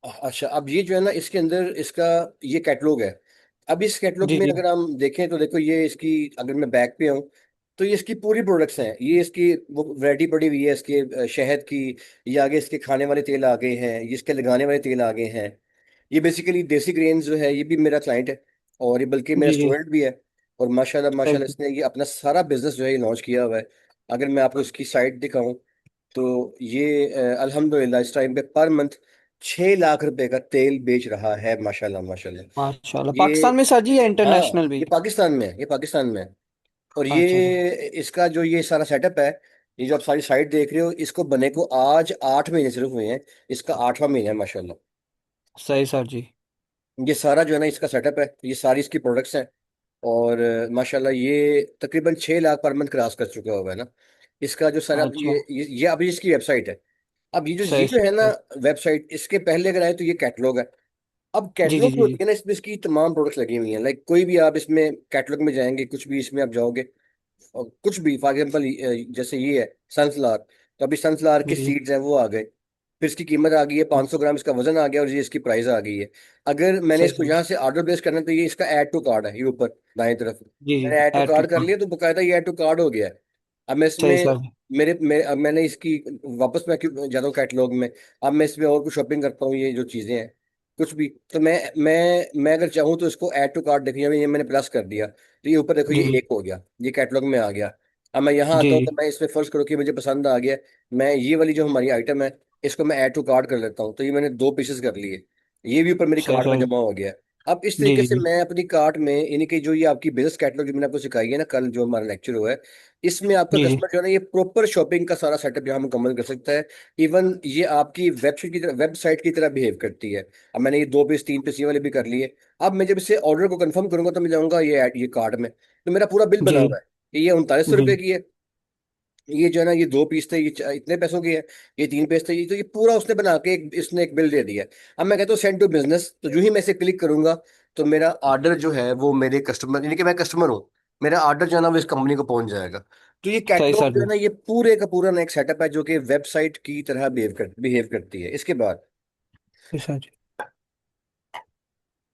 अच्छा, अब ये जो है ना, इसके अंदर इसका ये कैटलॉग है। अब इस कैटलॉग जी में जी अगर हम देखें तो देखो, ये इसकी, अगर मैं बैक पे आऊँ तो ये इसकी पूरी प्रोडक्ट्स हैं। ये इसकी वो वैरायटी पड़ी हुई है इसके शहद की। ये आगे इसके खाने वाले तेल आ गए हैं, ये इसके लगाने वाले तेल आ गए हैं। ये बेसिकली देसी ग्रेन्स जो है, ये भी मेरा क्लाइंट है और ये बल्कि मेरा जी जी। स्टूडेंट भी है। और माशाल्लाह सही माशाल्लाह सही। इसने ये अपना सारा बिजनेस जो है ये लॉन्च किया हुआ है। अगर मैं आपको इसकी साइट दिखाऊं तो ये अल्हम्दुलिल्लाह इस टाइम पे पर मंथ 6 लाख रुपए का तेल बेच रहा है, माशाल्लाह माशाल्लाह। माशाल्लाह, ये, पाकिस्तान में सर जी या हाँ, इंटरनेशनल भी? ये पाकिस्तान में है, ये पाकिस्तान में है। और अच्छा अच्छा। ये इसका जो ये सारा सेटअप है, ये जो आप सारी साइट देख रहे हो, इसको बने को आज 8 महीने सिर्फ हुए हैं। इसका 8वां महीना है माशाल्लाह। सही सर जी। ये सारा जो है ना इसका सेटअप है, ये सारी इसकी प्रोडक्ट्स हैं। और माशाल्लाह ये तकरीबन 6 लाख पर मंथ क्रॉस कर चुका हुआ है ना। इसका जो सारा, अब अच्छा। ये अभी इसकी वेबसाइट है। अब ये सही जो है ना सही। वेबसाइट, इसके पहले अगर आए तो ये कैटलॉग है। अब जी जी कैटलॉग जो जी होती जी है ना, इसमें इसकी तमाम प्रोडक्ट्स लगी हुई हैं। लाइक कोई भी आप इसमें कैटलॉग में जाएंगे, कुछ भी इसमें आप जाओगे और कुछ भी फॉर एग्जाम्पल जैसे ये है सनफ्लावर, तो अभी सनफ्लावर के जी जी। सीड्स हैं वो आ गए। फिर इसकी कीमत आ गई है, 500 ग्राम इसका वजन आ गया और ये इसकी प्राइस आ गई है। अगर मैंने सही इसको सही। यहाँ से ऑर्डर प्लेस करना है तो ये इसका ऐड टू कार्ड है, ये ऊपर दाएं तरफ जी जी। मैंने add to add to cart कर कार्ट। लिया तो बकायदा ये ऐड टू कार्ड हो गया है। अब मैं सही इसमें सर। अब मैंने इसकी वापस मैं क्यों जाता हूँ कैटलॉग में। अब मैं इसमें और कुछ शॉपिंग करता हूँ, ये जो चीजें हैं कुछ भी, तो मैं अगर चाहूँ तो इसको ऐड टू कार्ट देखिए, ये मैंने प्लस कर दिया तो ये ऊपर देखो, ये जी जी एक हो गया, ये कैटलॉग में आ गया। अब मैं यहाँ जी आता हूँ जी। तो मैं इसमें फर्ज करो कि मुझे पसंद आ गया, मैं ये वाली जो हमारी आइटम है इसको मैं ऐड टू कार्ट कर लेता हूँ, तो ये मैंने 2 पीसेस कर लिए, ये भी ऊपर मेरी सही कार्ट में सर। जमा हो गया है। अब इस जी तरीके जी से जी मैं अपनी कार्ट में, यानी कि जो ये आपकी बिजनेस कैटलॉग जो मैंने आपको सिखाई है ना कल, जो हमारा लेक्चर हुआ है, इसमें आपका जी जी। कस्टमर जो है ना ये प्रॉपर शॉपिंग का सारा सेटअप यहाँ मुकम्मल कर सकता है। इवन ये आपकी वेबसाइट की तरह, वेबसाइट की तरह बिहेव करती है। अब मैंने ये 2 पीस 3 पीस ये वाले भी कर लिए। अब मैं जब इसे ऑर्डर को कंफर्म करूंगा तो मैं जाऊंगा ये कार्ट में, तो मेरा पूरा बिल बना जी हुआ है कि ये 3900 रुपये जी। की है। ये जो है ना, ये 2 पीस थे, ये इतने पैसों की है। ये 3 पीस थे, ये तो ये पूरा उसने बना के इसने एक बिल दे दिया है। अब मैं कहता हूँ सेंड टू बिजनेस, तो जो ही मैं इसे क्लिक करूंगा तो मेरा ऑर्डर जो है वो मेरे कस्टमर, यानी कि मैं कस्टमर हूँ, मेरा ऑर्डर जो है ना वो इस कंपनी को पहुंच जाएगा। तो ये सही कैटलॉग सर जो है जी। ना, ये पूरे का पूरा ना एक सेटअप है जो कि वेबसाइट की तरह बिहेव करती है। इसके बाद सही सर जी।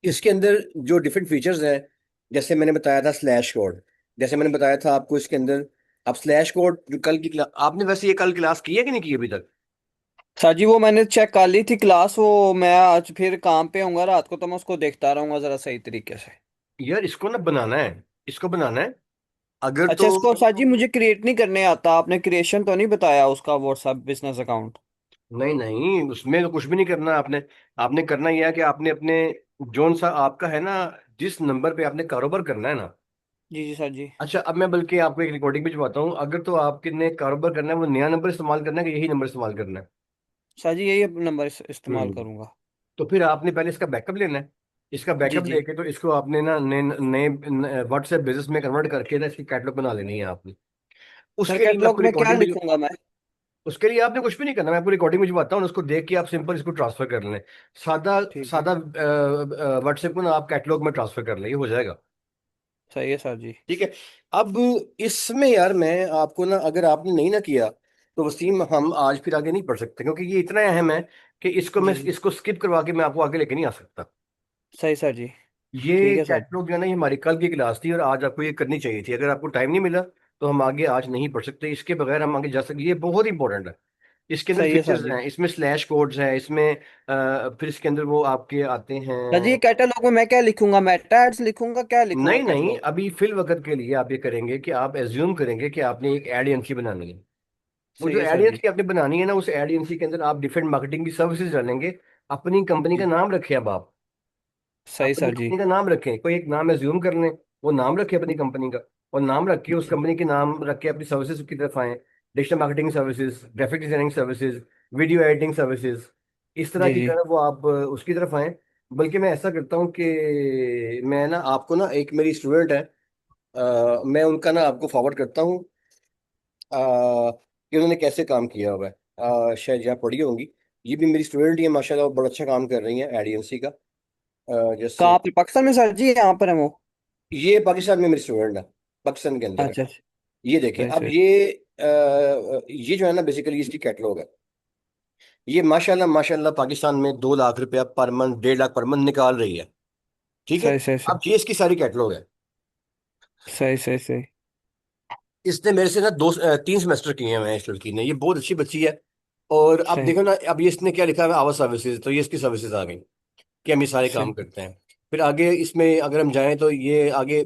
इसके अंदर जो डिफरेंट फीचर्स हैं, जैसे मैंने बताया था स्लैश कोड, जैसे मैंने बताया था आपको इसके अंदर, अब स्लैश कोड जो कल की क्लास आपने, वैसे ये कल क्लास की है कि नहीं की अभी तक? सर जी वो मैंने चेक कर ली थी क्लास, वो मैं आज फिर काम पे होऊंगा रात को, तो मैं उसको देखता रहूंगा जरा सही तरीके से। यार इसको ना बनाना है, इसको बनाना है अगर तो। अच्छा, इसको सर जी मुझे क्रिएट नहीं करने आता, आपने क्रिएशन तो नहीं बताया उसका व्हाट्सएप बिजनेस अकाउंट? नहीं नहीं, उसमें तो कुछ भी नहीं करना आपने। आपने करना यह है कि आपने अपने, जोन सा आपका है ना, जिस नंबर पे आपने कारोबार करना है ना। जी जी सर जी। अच्छा, अब मैं बल्कि आपको एक रिकॉर्डिंग भी चुपाता हूँ, अगर तो आपके ने कारोबार करना है वो नया नंबर इस्तेमाल करना है कि यही नंबर इस्तेमाल करना है? सर जी यही नंबर इस्तेमाल हम्म करूंगा। तो फिर आपने पहले इसका बैकअप लेना है। इसका जी बैकअप जी। लेके तो इसको आपने ना नए नए व्हाट्सएप बिजनेस में कन्वर्ट करके ना इसकी कैटलॉग बना लेनी है आपने। सर उसके लिए मैं आपको कैटलॉग में क्या रिकॉर्डिंग भी, लिखूंगा मैं? उसके लिए आपने कुछ भी नहीं करना, मैं आपको रिकॉर्डिंग में जो हूँ उसको देख के आप सिंपल इसको ट्रांसफर कर लें। सादा ठीक है। सादा व्हाट्सएप को ना आप कैटलॉग में ट्रांसफर कर लें, ये हो जाएगा। सही है सर जी। ठीक है। अब इसमें यार मैं आपको ना, अगर आपने नहीं ना किया तो वसीम, हम आज फिर आगे नहीं बढ़ सकते क्योंकि ये इतना अहम है कि इसको मैं जी जी। इसको स्किप करवा के मैं आपको आगे लेके नहीं आ सकता। सही सर जी। ये ठीक है सर। कैटलॉग जो है ना, ये हमारी कल की क्लास थी और आज आपको ये करनी चाहिए थी। अगर आपको टाइम नहीं मिला तो हम आगे आज नहीं बढ़ सकते, इसके बगैर हम आगे जा सकते, ये बहुत इंपॉर्टेंट है। इसके अंदर सही है सर फीचर्स जी। हैं, इसमें स्लैश कोड्स हैं, इसमें फिर इसके अंदर वो आपके आते सर जी हैं। कैटलॉग में मैं क्या लिखूंगा, मेटा एड्स लिखूंगा, क्या लिखूंगा नहीं नहीं, कैटलॉग? अभी फिल वक्त के लिए आप ये करेंगे कि आप एज्यूम करेंगे कि आपने एक एड एजेंसी बनानी है। वो सही जो है एड सर जी। एजेंसी आपने बनानी है ना, उस एड एजेंसी के अंदर आप डिफरेंट मार्केटिंग की सर्विसेज डालेंगे। अपनी कंपनी का जी। नाम रखें अब आप, सही अपनी सर जी। कंपनी का नाम रखें, कोई एक नाम एज्यूम कर लें, वो नाम रखें अपनी कंपनी का। और नाम रख के उस जी कंपनी के नाम रख के अपनी सर्विसेज की तरफ आए। Digital marketing services, graphic designing services, video editing services, इस तरह जी की जी। जो है वो आप उसकी तरफ आए। बल्कि मैं ऐसा करता हूँ कि मैं ना आपको ना, एक मेरी स्टूडेंट है, मैं उनका ना आपको फॉरवर्ड करता हूँ कि उन्होंने कैसे काम किया हुआ है। शायद यहाँ पढ़ी होंगी। ये भी मेरी स्टूडेंट ही है माशाल्लाह, वो बड़ा अच्छा काम कर रही है एडीएमसी का। जैसे कहाँ पर, पाकिस्तान में सर जी? यहाँ पर है वो? ये पाकिस्तान में मेरी स्टूडेंट है, पाकिस्तान के अंदर है। अच्छा अच्छा। ये देखें, सही अब सही। ये जो है ना बेसिकली इसकी कैटलॉग है। ये माशाल्लाह माशाल्लाह पाकिस्तान में 2 लाख रुपया per month, 1.5 lakh per month निकाल रही है। ठीक है। सही सही अब सही। ये इसकी सारी कैटलॉग है। सही सही सही। इसने मेरे से ना 3 सेमेस्टर किए हैं इस लड़की ने, ये बहुत अच्छी बच्ची है। और अब सही देखो ना, अब ये इसने क्या लिखा है, आवर सर्विसेज, तो ये इसकी सर्विसेज आ गई कि हम ये सारे काम सही करते हैं। फिर आगे इसमें अगर हम जाएं तो ये आगे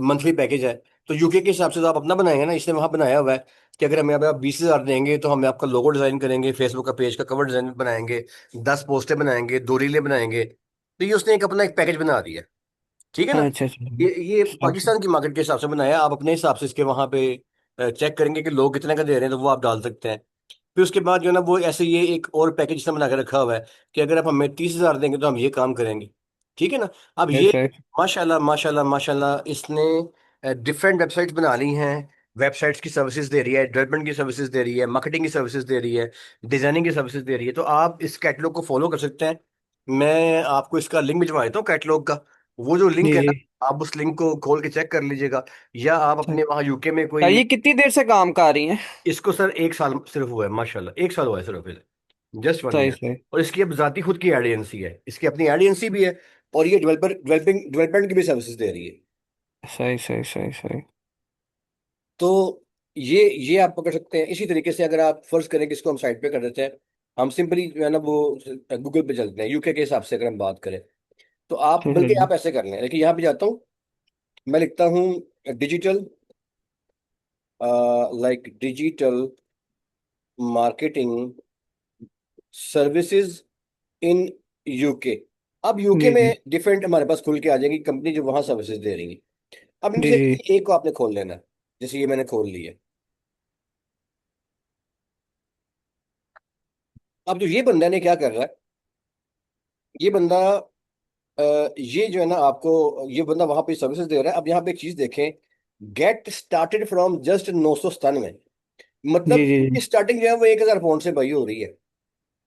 मंथली पैकेज है। तो यूके के हिसाब से तो आप अपना बनाएंगे ना, इसने वहां बनाया हुआ है कि अगर हमें यहाँ पे आप 20,000 देंगे तो हम आपका लोगो डिजाइन करेंगे, फेसबुक का पेज का कवर डिजाइन बनाएंगे, 10 पोस्टें बनाएंगे, 2 रीलें बनाएंगे। तो ये उसने एक अपना एक पैकेज बना दिया। ठीक है ना। अच्छा अच्छा। ये अच्छा। पाकिस्तान की मार्केट के हिसाब से बनाया, आप अपने हिसाब से इसके वहां पे चेक करेंगे कि लोग कितने का दे रहे हैं, तो वो आप डाल सकते हैं। फिर उसके बाद जो है ना, वो ऐसे ये एक और पैकेज इसने बना के रखा हुआ है कि अगर आप हमें 30,000 देंगे तो हम ये काम करेंगे। ठीक है ना। अब सही ये सही। माशाल्लाह माशाल्लाह माशाल्लाह इसने डिफरेंट वेबसाइट्स बना ली हैं। वेबसाइट्स की सर्विसेज दे रही है, डेवलपमेंट की सर्विसेज दे रही है, मार्केटिंग की सर्विसेज दे रही है, डिजाइनिंग की सर्विसेज दे रही है। तो आप इस कैटलॉग को फॉलो कर सकते हैं। मैं आपको इसका लिंक भिजवा देता हूँ कैटलॉग का। वो जो लिंक जी है जी। ना, आप उस लिंक को खोल के चेक कर लीजिएगा। या आप सही। अपने वहाँ यूके में सर कोई, ये कितनी देर से काम कर रही हैं? इसको सर 1 साल सिर्फ हुआ है, माशाल्लाह 1 साल हुआ है सिर्फ, जस्ट वन सही ईयर सही। और इसकी अब जाती खुद की एड एजेंसी है, इसकी अपनी एड एजेंसी भी है। और ये डेवलपमेंट की भी सर्विसेज दे रही है। सही सही सही सही। तो ये आप पकड़ सकते हैं। इसी तरीके से अगर आप फर्ज करें कि इसको हम साइड पे कर देते हैं, हम सिंपली जो है ना वो गूगल पे चलते हैं, यूके के हिसाब से अगर हम बात करें, तो आप सही बल्कि सही। आप ऐसे कर लें, देखिए यहाँ पे जाता हूँ, मैं लिखता हूँ digital, digital marketing services in UK. अब यूके जी में जी। डिफरेंट हमारे पास खुल के आ जाएगी कंपनी जो वहां सर्विसेज दे रही है। अब इनमें जी से जी। एक को आपने खोल लेना है। जैसे ये मैंने खोल ली है। अब जो ये बंदा ने क्या कर रहा है, ये बंदा ये जो है ना आपको, ये बंदा वहां पे सर्विसेज दे रहा है। अब यहाँ पे एक चीज देखें, गेट स्टार्टेड फ्रॉम जस्ट 997, जी मतलब जी। इसकी स्टार्टिंग जो है वो 1,000 पाउंड से भाई हो रही है।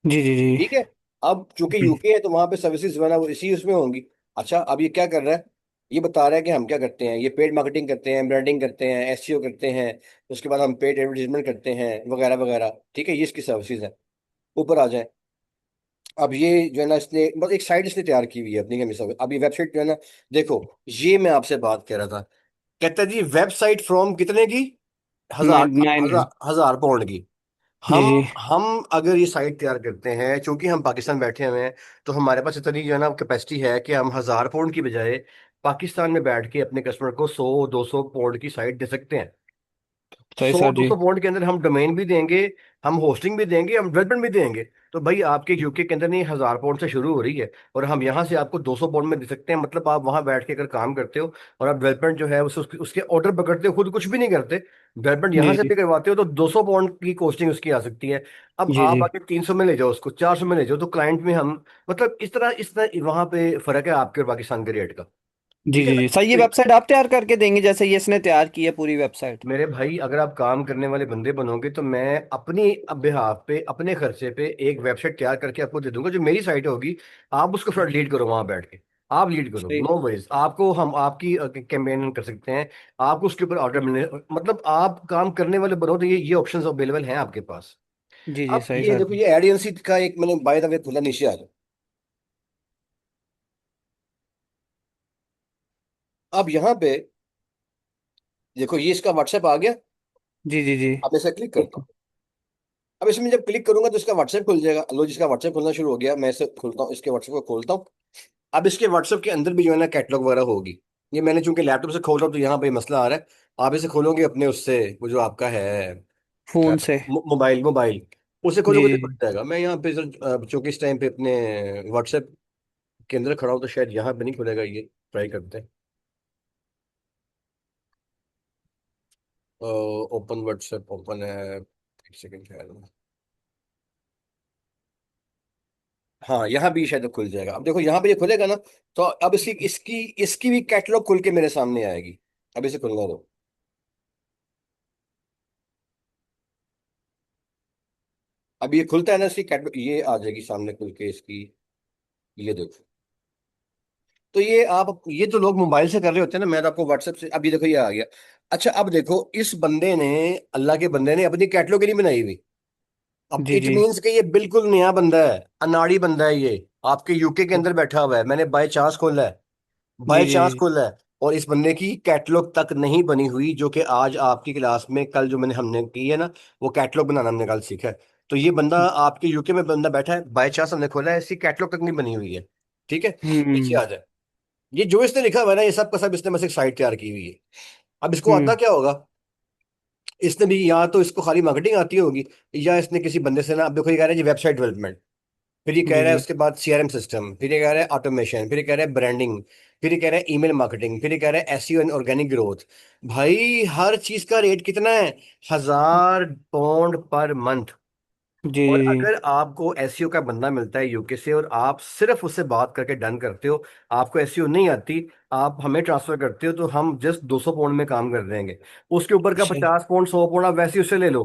जी जी जी। ठीक है। अब चूंकि जी यूके है तो वहां पे सर्विसेज जो है ना वो इसी उसमें होंगी। अच्छा, अब ये क्या कर रहा है, ये बता रहा है कि हम क्या करते हैं, ये पेड मार्केटिंग करते हैं, ब्रांडिंग करते हैं, एसईओ करते हैं, उसके बाद हम पेड एडवर्टीजमेंट करते हैं वगैरह वगैरह। ठीक है, ये इसकी सर्विसेज है। ऊपर आ जाए। अब ये जो है ना, इसने बस एक साइट इसने तैयार की हुई है अपनी सर्विस। अब ये वेबसाइट जो है ना, देखो, ये मैं आपसे बात कर रहा था, कहता है जी वेबसाइट फ्रॉम कितने की, हजार, नाइन नाइन। 1,000 पाउंड की। जी हम जी। हम अगर ये साइट तैयार करते हैं, चूंकि हम पाकिस्तान बैठे हुए हैं, तो हमारे पास इतनी जो है ना कैपेसिटी है कि हम 1,000 पाउंड की बजाय पाकिस्तान में बैठ के अपने कस्टमर को 100-200 पाउंड की साइट दे सकते हैं। सही सौ सर दो जी। सौ पॉइंट के अंदर हम डोमेन भी देंगे, हम होस्टिंग भी देंगे, हम डेवलपमेंट भी देंगे। तो भाई आपके यूके के अंदर नहीं 1,000 पाउंड से शुरू हो रही है, और हम यहाँ से आपको 200 पाउंड में दे सकते हैं। मतलब आप वहां बैठ के अगर काम करते हो और आप डेवलपमेंट जो है उसके ऑर्डर पकड़ते हो, खुद कुछ भी नहीं करते, डेवलपमेंट यहाँ जी से जी। भी करवाते हो, तो 200 पाउंड की कॉस्टिंग उसकी आ सकती है। अब जी आप जी। आके 300 में ले जाओ, उसको 400 में ले जाओ, तो क्लाइंट में हम, मतलब इस तरह वहां पे फर्क है आपके और पाकिस्तान के रेट का। जी ठीक है जी ना। जी। सर ये तो वेबसाइट आप तैयार करके देंगे जैसे ये इसने तैयार की है पूरी वेबसाइट? मेरे भाई, अगर आप काम करने वाले बंदे बनोगे तो मैं अपनी बिहाफ पे, अपने खर्चे पे एक वेबसाइट तैयार करके आपको दे दूंगा, जो मेरी साइट होगी। आप उसको फिर लीड करो वहां बैठ के। आप लीड करो, सही। नो वरीज, आपको हम आपकी कैंपेन कर सकते हैं। आपको उसके ऊपर ऑर्डर मिलने, मतलब आप काम करने वाले बनो, तो ये ऑप्शंस अवेलेबल हैं आपके पास। जी जी। अब सही ये सर देखो, जी। ये एड एजेंसी का एक मैंने बाय द वे खुला, नीचे आ जाओ। अब यहाँ पे देखो, ये इसका व्हाट्सएप आ गया। जी जी जी। अब इसे क्लिक करता हूँ। अब इसमें जब क्लिक करूंगा तो इसका व्हाट्सएप खुल जाएगा। लो, जिसका व्हाट्सएप खुलना शुरू हो गया, मैं इसे खोलता हूँ, इसके व्हाट्सएप को खोलता हूँ। अब इसके व्हाट्सएप के अंदर भी जो है ना कैटलॉग वगैरह होगी। ये मैंने चूंकि लैपटॉप से खोल रहा हूँ तो यहाँ पे मसला आ रहा है। आप इसे खोलोगे अपने उससे, वो जो आपका है, क्या, फोन से। मोबाइल मोबाइल, उसे जी खोलोगे जी तो खुल जी। जाएगा। मैं यहाँ पे सर चूंकि इस टाइम पे अपने व्हाट्सएप के अंदर खड़ा हूँ, तो शायद यहाँ पे नहीं खुलेगा ये। ट्राई करते हैं। ओपन व्हाट्सएप, ओपन है, एक सेकंड शायद। हाँ, यहाँ भी शायद खुल जाएगा। अब देखो यहाँ पे ये खुलेगा ना, तो अब इसकी इसकी इसकी भी कैटलॉग खुल के मेरे सामने आएगी। अब इसे खुलना दो। अब ये खुलता है ना, इसकी कैटलॉग ये आ जाएगी सामने खुल के इसकी। ये देखो। तो ये आप, ये तो लोग मोबाइल से कर रहे होते हैं ना, मैं तो आपको व्हाट्सएप से, अब ये देखो ये आ गया। अच्छा, अब देखो, इस बंदे ने, अल्लाह के बंदे ने अपनी कैटलॉग नहीं बनाई हुई। अब जी इट जी मीन्स कि ये बिल्कुल नया बंदा है, अनाड़ी बंदा है ये, आपके यूके के अंदर बैठा हुआ है, मैंने बाय चांस खोला है, जी बाय जी चांस जी खोला है। और इस बंदे की कैटलॉग तक नहीं बनी हुई, जो कि आज आपकी क्लास में कल जो मैंने हमने की है ना, वो कैटलॉग बनाना हमने कल सीखा है। तो ये बंदा आपके यूके में बंदा बैठा है, बाय चांस हमने खोला है, इसकी कैटलॉग तक नहीं बनी हुई है। ठीक है, नीचे हम्म आ जाए। ये जो इसने लिखा हुआ है ना, ये सब का सब इसने बस एक साइट तैयार की हुई है। अब इसको आता हम्म क्या होगा, इसने भी या तो इसको खाली मार्केटिंग आती होगी, या इसने किसी बंदे से ना, अब देखो ये कह रहा है जी वेबसाइट डेवलपमेंट, फिर ये कह जी रहा है जी उसके बाद सीआरएम सिस्टम, फिर ये कह रहा है ऑटोमेशन, फिर ये कह रहा है ब्रांडिंग, फिर ये कह रहा है ईमेल मार्केटिंग, फिर ये कह रहा है एसईओ एंड ऑर्गेनिक ग्रोथ। भाई हर चीज का रेट कितना है, 1000 पाउंड पर मंथ। जी जी और जी अगर आपको एसईओ का बंदा मिलता है यूके से, और आप सिर्फ उससे बात करके डन करते हो, आपको एसईओ नहीं आती, आप हमें ट्रांसफर करते हो, तो हम जस्ट 200 पाउंड में काम कर देंगे। उसके ऊपर का सही 50 पाउंड 100 पाउंड आप वैसे ही उससे ले लो।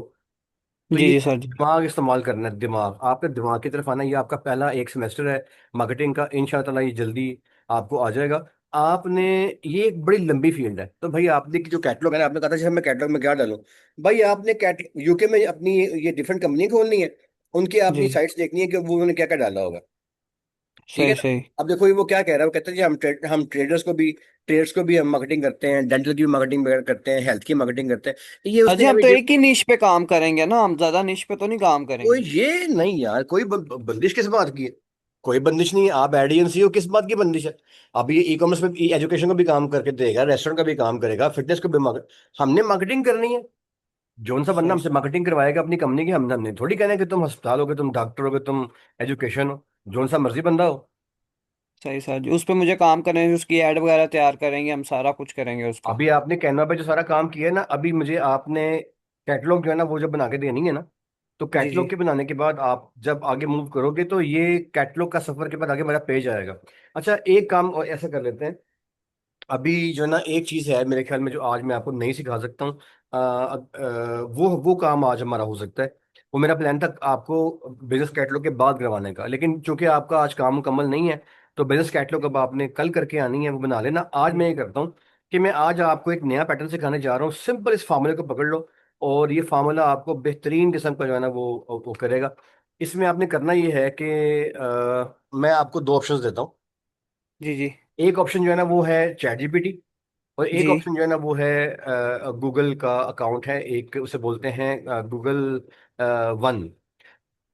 तो जी ये जी सर जी दिमाग इस्तेमाल करना है, दिमाग आपके दिमाग की तरफ आना, ये आपका पहला एक सेमेस्टर है मार्केटिंग का, इंशाल्लाह ये जल्दी आपको आ जाएगा। आपने, ये एक बड़ी लंबी फील्ड है, तो भाई आपने की जो कैटलॉग है ना, आपने कहा था जैसे मैं कैटलॉग में क्या डालूं। भाई आपने कैट यूके में अपनी ये डिफरेंट कंपनी खोलनी है, उनकी आपनी जी साइट्स देखनी है कि वो उन्होंने क्या क्या डाला होगा। ठीक है सही ना। सही अब देखो ये वो क्या कह रहा है, वो कहते हैं जी हम ट्रेडर्स को भी हम मार्केटिंग करते हैं, डेंटल की भी मार्केटिंग करते हैं, हेल्थ की मार्केटिंग करते हैं, ये अजय उसने हम अभी तो एक ही निश पे काम करेंगे ना, हम ज्यादा निश पे तो नहीं काम कोई करेंगे। ये नहीं यार, कोई बंदिश किस बात की है, कोई बंदिश नहीं है, आप एडियंसी हो, किस बात की बंदिश है। अब ये ई कॉमर्स में एजुकेशन को भी काम करके देगा, रेस्टोरेंट का भी काम करेगा, फिटनेस को भी हमने मार्केटिंग करनी है। जौन सा बंदा सही हमसे मार्केटिंग करवाएगा अपनी कंपनी की, हमने थोड़ी कहना है कि तुम अस्पताल हो गए, तुम डॉक्टर हो गए, तुम एजुकेशन हो, जौन सा मर्जी बंदा हो। सही सर जी, उस पे मुझे काम करने हैं, उसकी एड वगैरह तैयार करेंगे, हम सारा कुछ करेंगे उसका। अभी आपने कैनवा पे जो सारा काम किया है ना, अभी मुझे आपने कैटलॉग जो है ना वो जब बना के देनी है ना, तो जी जी कैटलॉग के बनाने के बाद आप जब आगे मूव करोगे, तो ये कैटलॉग का सफर के बाद आगे मेरा पेज आएगा। अच्छा एक काम और ऐसा कर लेते हैं, अभी जो है ना एक चीज है मेरे ख्याल में जो आज मैं आपको नहीं सिखा सकता हूँ, वो काम आज हमारा हो सकता है। वो मेरा प्लान था आपको बिजनेस कैटलॉग के बाद करवाने का, लेकिन चूंकि आपका आज काम मुकम्मल नहीं है, तो बिजनेस कैटलॉग अब आपने कल करके आनी है, वो बना लेना। आज मैं ये करता हूँ कि मैं आज आपको एक नया पैटर्न सिखाने जा रहा हूँ, सिंपल इस फार्मूले को पकड़ लो, और ये फार्मूला आपको बेहतरीन किस्म का जो है ना वो करेगा। इसमें आपने करना ये है कि मैं आपको दो ऑप्शंस देता हूँ। जी जी एक ऑप्शन जो है ना वो है चैट जीपीटी, और एक जी ऑप्शन जो है ना वो है गूगल का अकाउंट है एक, उसे बोलते हैं गूगल वन।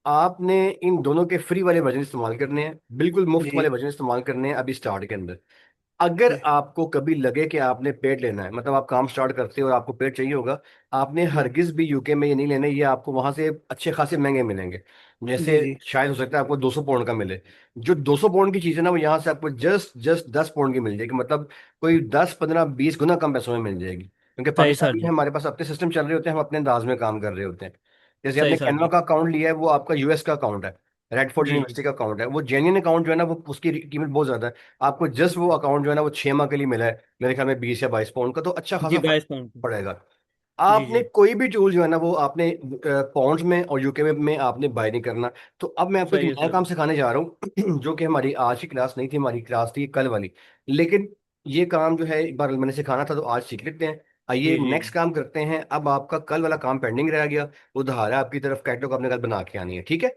आपने इन दोनों के फ्री वाले वर्जन इस्तेमाल करने हैं, बिल्कुल मुफ्त वाले जी वर्जन इस्तेमाल करने हैं अभी स्टार्ट के अंदर। अगर आपको कभी लगे कि आपने पेड लेना है, मतलब आप काम स्टार्ट करते हो और आपको पेड चाहिए होगा, आपने हम्म, हरगिज भी यूके में ये नहीं लेने, ये आपको वहां से अच्छे खासे महंगे मिलेंगे। जैसे जी जी शायद हो सकता है आपको 200 पाउंड का मिले, जो 200 पाउंड की चीज़ है ना वो यहाँ से आपको जस्ट जस्ट 10 पाउंड की मिल जाएगी, मतलब कोई 10 15 20 गुना कम पैसों में मिल जाएगी, क्योंकि सही सर पाकिस्तानी है, जी हमारे पास अपने सिस्टम चल रहे होते हैं, हम अपने अंदाज में काम कर रहे होते हैं। जैसे सही आपने सर कैनवा जी का अकाउंट लिया है, वो आपका यूएस का अकाउंट है, रेडफोर्ड जी जी यूनिवर्सिटी का अकाउंट है, वो जेन्युइन अकाउंट जो है ना वो उसकी कीमत बहुत ज्यादा है। आपको जस्ट वो अकाउंट जो है ना वो 6 माह के लिए मिला है, मेरे ख्याल में 20 या 22 पाउंड का, तो अच्छा जी खासा फर्क 22 पाउंड। पड़ेगा। जी आपने जी कोई भी टूल जो है ना वो आपने पाउंड्स में और यूके में आपने बाय नहीं करना। तो अब मैं आपको एक सही है नया सर काम जी सिखाने जा रहा हूँ जो कि हमारी आज की क्लास नहीं थी, हमारी क्लास थी कल वाली, लेकिन ये काम जो है एक बार मैंने सिखाना था, तो आज सीख लेते हैं। आइए जी जी नेक्स्ट काम करते हैं, अब आपका कल वाला काम पेंडिंग रह गया, उधार है आपकी तरफ, कैटलॉग आपने कल बना के आनी है, ठीक है।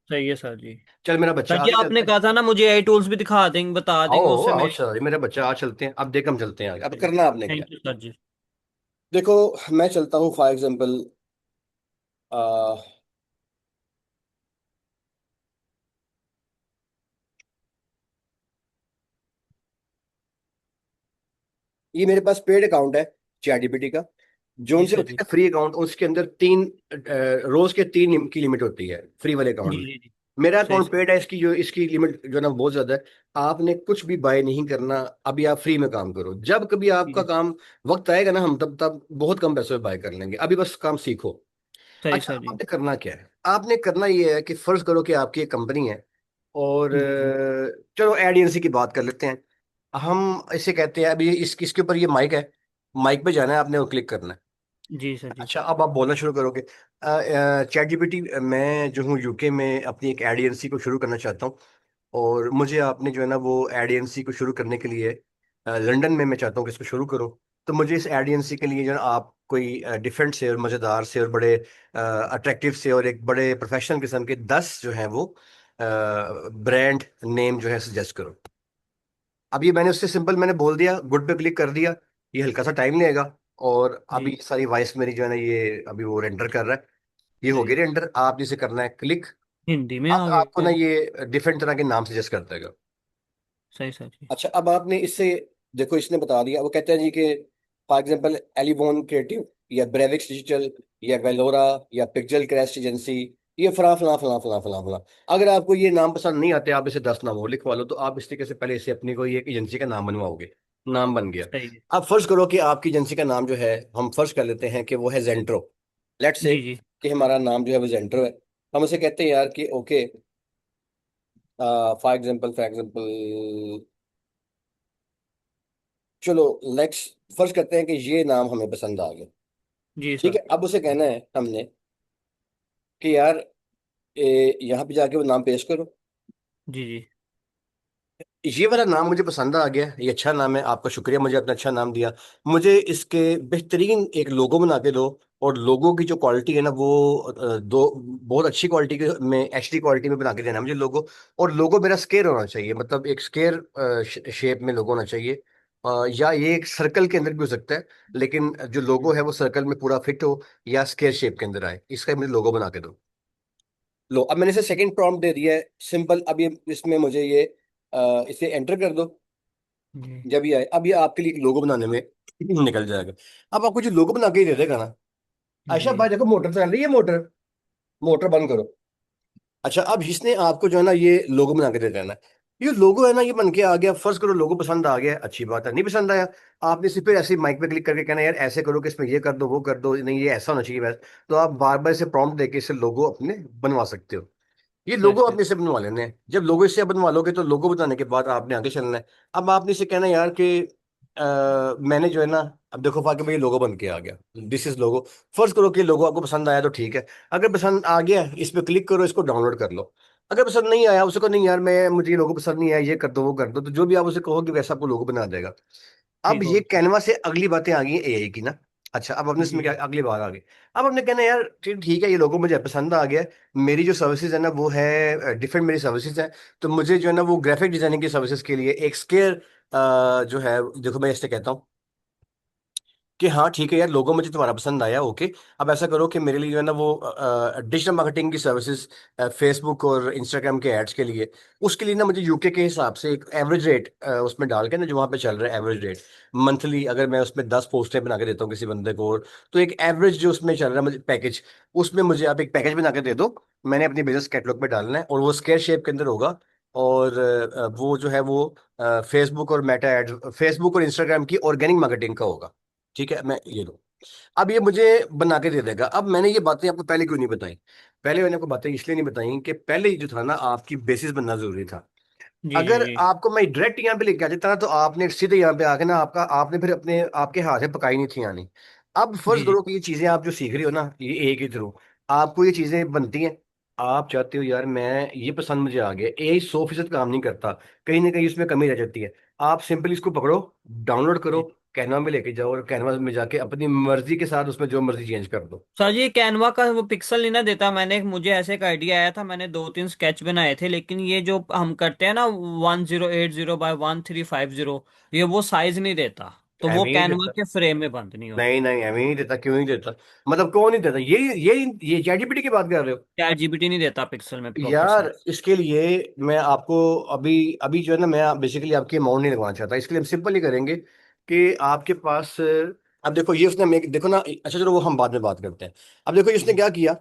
सही है सर जी। चल मेरा सर बच्चा जी आगे आपने चलते हैं। कहा था ना मुझे एआई टूल्स भी दिखा देंगे, बता आओ देंगे, उससे आओ मैं। चल मेरा बच्चा, आज चलते हैं, अब देख हम चलते हैं आगे, अब करना आपने क्या। थैंक यू सर जी। देखो मैं चलता हूँ फॉर एग्जाम्पल, ये मेरे पास पेड अकाउंट है चैट जीपीटी का, जो जी उनसे सर होता जी है फ्री अकाउंट, उसके अंदर रोज के 3 की लिमिट होती है फ्री वाले अकाउंट जी में। जी जी मेरा सही अकाउंट सर। पेड है, इसकी जो इसकी लिमिट जो है ना वो बहुत ज्यादा है। आपने कुछ भी बाय नहीं करना, अभी आप फ्री में काम करो, जब कभी जी आपका जी काम वक्त आएगा ना, हम तब तब बहुत कम पैसों में बाय कर लेंगे, अभी बस काम सीखो। सही अच्छा सर अब जी। आपने करना क्या है, आपने करना ये है कि फर्ज करो कि आपकी एक कंपनी है, और जी जी चलो एडीएनसी की बात कर लेते हैं। हम इसे कहते हैं, अभी इसके ऊपर ये माइक है, माइक पे जाना है आपने और क्लिक करना है। जी सर जी अच्छा अब आप बोलना शुरू करोगे। चैट जीपीटी, मैं जो हूँ यूके में अपनी एक एडीएनसी को शुरू करना चाहता हूँ, और मुझे आपने जो है ना वो एडीएनसी को शुरू करने के लिए लंदन में मैं चाहता हूँ कि इसको शुरू करो। तो मुझे इस एड एजेंसी के लिए जो है आप कोई डिफरेंट से और मजेदार से और बड़े अट्रैक्टिव से और एक बड़े प्रोफेशनल किस्म के 10 जो हैं वो ब्रांड नेम जो है सजेस्ट करो। अब ये मैंने उससे सिंपल मैंने बोल दिया, गुड पे क्लिक कर दिया। ये हल्का सा टाइम लेगा। और जी अभी सारी वॉइस मेरी जो है ना ये अभी वो रेंडर कर रहा है। ये हो सही गया है। रेंडर, आप जिसे करना है क्लिक। हिंदी में अब आ गए आपको ना क्या? ये डिफरेंट तरह के नाम सजेस्ट करता है। सही सर जी। अच्छा, अब आपने इससे देखो, इसने बता दिया, वो कहते हैं जी कि फॉर एग्जांपल एलिवॉन क्रिएटिव या ब्रेविक्स डिजिटल या वेलोरा या पिक्चल क्रैश एजेंसी, ये फला फला फला फला फला फला। अगर आपको ये नाम पसंद नहीं आते, आप इसे 10 नाम और लिखवा लो, तो आप इस तरीके से पहले इसे अपनी कोई एक एजेंसी का नाम बनवाओगे। नाम बन गया। सही है। अब फर्ज करो कि आपकी एजेंसी का नाम जो है, हम फर्ज कर लेते हैं कि वो है जेंट्रो। लेट्स से जी जी कि हमारा नाम जो है वो जेंट्रो है। हम उसे कहते हैं यार कि ओके, फॉर एग्जांपल चलो, लेट्स फर्ज करते हैं कि ये नाम हमें पसंद आ गया। जी ठीक सर। है, अब उसे कहना है हमने कि यार यहाँ पे जाके वो नाम पेश करो। जी जी ये वाला नाम मुझे पसंद आ गया, ये अच्छा नाम है, आपका शुक्रिया मुझे अपना अच्छा नाम दिया। मुझे इसके बेहतरीन एक लोगो बना के दो। और लोगो की जो क्वालिटी है ना वो दो बहुत अच्छी क्वालिटी के में एचडी क्वालिटी में बना के देना मुझे लोगो। और लोगो मेरा स्क्वायर होना चाहिए, मतलब एक स्क्वायर शेप में लोगो होना चाहिए। या ये एक सर्कल के अंदर भी हो सकता है, लेकिन जो लोगो है वो सर्कल में पूरा फिट हो या स्क्वायर शेप के अंदर आए, इसका मुझे लोगो बना के दो। लो, अब मैंने इसे सेकंड प्रॉम्प्ट दे दिया है सिंपल। अब ये इसमें मुझे ये इसे एंटर कर दो। जी जब ये आए, अब ये आपके लिए लोगो बनाने में निकल जाएगा। अब आपको जो लोगो बना के ही दे देगा ना। अच्छा जी भाई देखो, मोटर चल रही है, मोटर, मोटर बंद करो। अच्छा, अब इसने आपको जो है ना ये लोगो बना के दे देना है। ये लोगो है ना, ये बन के आ गया। फर्स्ट करो लोगो पसंद आ गया, अच्छी बात है। नहीं पसंद आया, आपने सिर्फ फिर ऐसे माइक पे क्लिक करके कहना यार ऐसे करो कि इसमें ये कर दो वो कर दो, नहीं ये ऐसा होना चाहिए वैसे। तो आप बार बार इसे प्रॉम्प्ट देके इसे लोगो अपने बनवा सकते हो। ये लोगो अच्छा अपने से बनवा लेने हैं। जब लोगो इससे बनवा लोगे तो लोगो बताने के बाद आपने आगे चलना है। अब आपने इसे कहना है यार कि मैंने जो है ना, अब देखो फाके भाई लोगो बन के आ गया, दिस इज लोगो। फर्ज करो कि लोगो आपको पसंद आया तो ठीक है। अगर पसंद आ गया, इस पे क्लिक करो, इसको डाउनलोड कर लो। अगर पसंद नहीं आया, उसे कहो नहीं यार मैं मुझे ये लोगो पसंद नहीं आया, ये कर दो वो कर दो, तो जो भी आप उसे कहोगे वैसा आपको लोगो बना देगा। अब ठीक ये होगा सर। कैनवा से अगली बातें आ गई हैं एआई की ना। अच्छा, अब हमने इसमें क्या, जी अगली बात आ गई। अब हमने कहना है यार ठीक ठीक है, ये लोगो मुझे पसंद आ गया है। मेरी जो सर्विसेज है ना वो है डिफरेंट, मेरी सर्विसेज है। तो मुझे जो है ना वो ग्राफिक डिजाइनिंग की सर्विसेज के लिए एक स्केयर जो है, देखो मैं इससे कहता हूँ कि हाँ ठीक है यार, लोगो मुझे तुम्हारा पसंद आया, ओके। अब ऐसा करो कि मेरे लिए जो है ना वो डिजिटल मार्केटिंग की सर्विसेज, फेसबुक और इंस्टाग्राम के एड्स के लिए, उसके लिए ना मुझे यूके के हिसाब से एक एवरेज रेट उसमें डाल के ना, जो वहाँ पे चल रहा है एवरेज रेट मंथली, अगर मैं उसमें 10 पोस्टें बना के देता हूँ किसी बंदे को, और तो एक एवरेज जो उसमें चल रहा है मुझे पैकेज, उसमें मुझे आप एक पैकेज बना के दे दो। मैंने अपनी बिजनेस कैटलॉग में डालना है और वो स्क्वायर शेप के अंदर होगा। और वो जो है वो फेसबुक और मेटा एड, फेसबुक और इंस्टाग्राम की ऑर्गेनिक मार्केटिंग का होगा। ठीक है, मैं ये लो। अब ये मुझे बना के दे देगा। अब मैंने ये बातें आपको पहले क्यों नहीं बताई? पहले मैंने आपको बातें इसलिए नहीं बताई कि पहले ही जो था ना आपकी बेसिस बनना जरूरी था। जी जी अगर जी आपको मैं डायरेक्ट यहाँ पे लेके आ जाता ना, तो आपने सीधे यहाँ पे आके ना आपका आपने फिर अपने आपके हाथ से पकाई नहीं थी आनी। अब फर्ज जी जी करो कि ये चीजें आप जो सीख रही हो ना ये एक ही थ्रू, आपको ये चीजें बनती हैं। आप चाहते हो यार मैं ये पसंद मुझे आ गया, ए 100% काम नहीं करता, कहीं ना कहीं उसमें कमी रह जाती है। आप सिंपली इसको पकड़ो, डाउनलोड करो, जी। कैनवा में लेके जाओ और कैनवा में जाके अपनी मर्जी के साथ उसमें जो मर्जी चेंज कर दो। सर जी कैनवा का वो पिक्सल नहीं ना देता। मुझे ऐसे एक आइडिया आया था, मैंने दो तीन स्केच बनाए थे, लेकिन ये जो हम करते हैं ना 1080 बाय 1350, ये वो साइज नहीं देता। तो वो एम ही नहीं कैनवा देता। के फ्रेम में बंद नहीं होता। नहीं नहीं, एम ही नहीं देता, क्यों नहीं देता? मतलब कौन नहीं देता? ये चैट जीपीटी की बात कर रहे हो? चैट जीपीटी नहीं देता पिक्सल में प्रॉपर यार साइज। इसके लिए मैं आपको अभी अभी जो है ना, मैं बेसिकली आपकी अमाउंट नहीं लगवाना चाहता। इसके लिए हम सिंपल ही करेंगे कि आपके पास अब देखो ये उसने हमें देखो ना, अच्छा चलो वो हम बाद में बात करते हैं। अब देखो ये उसने जी क्या किया,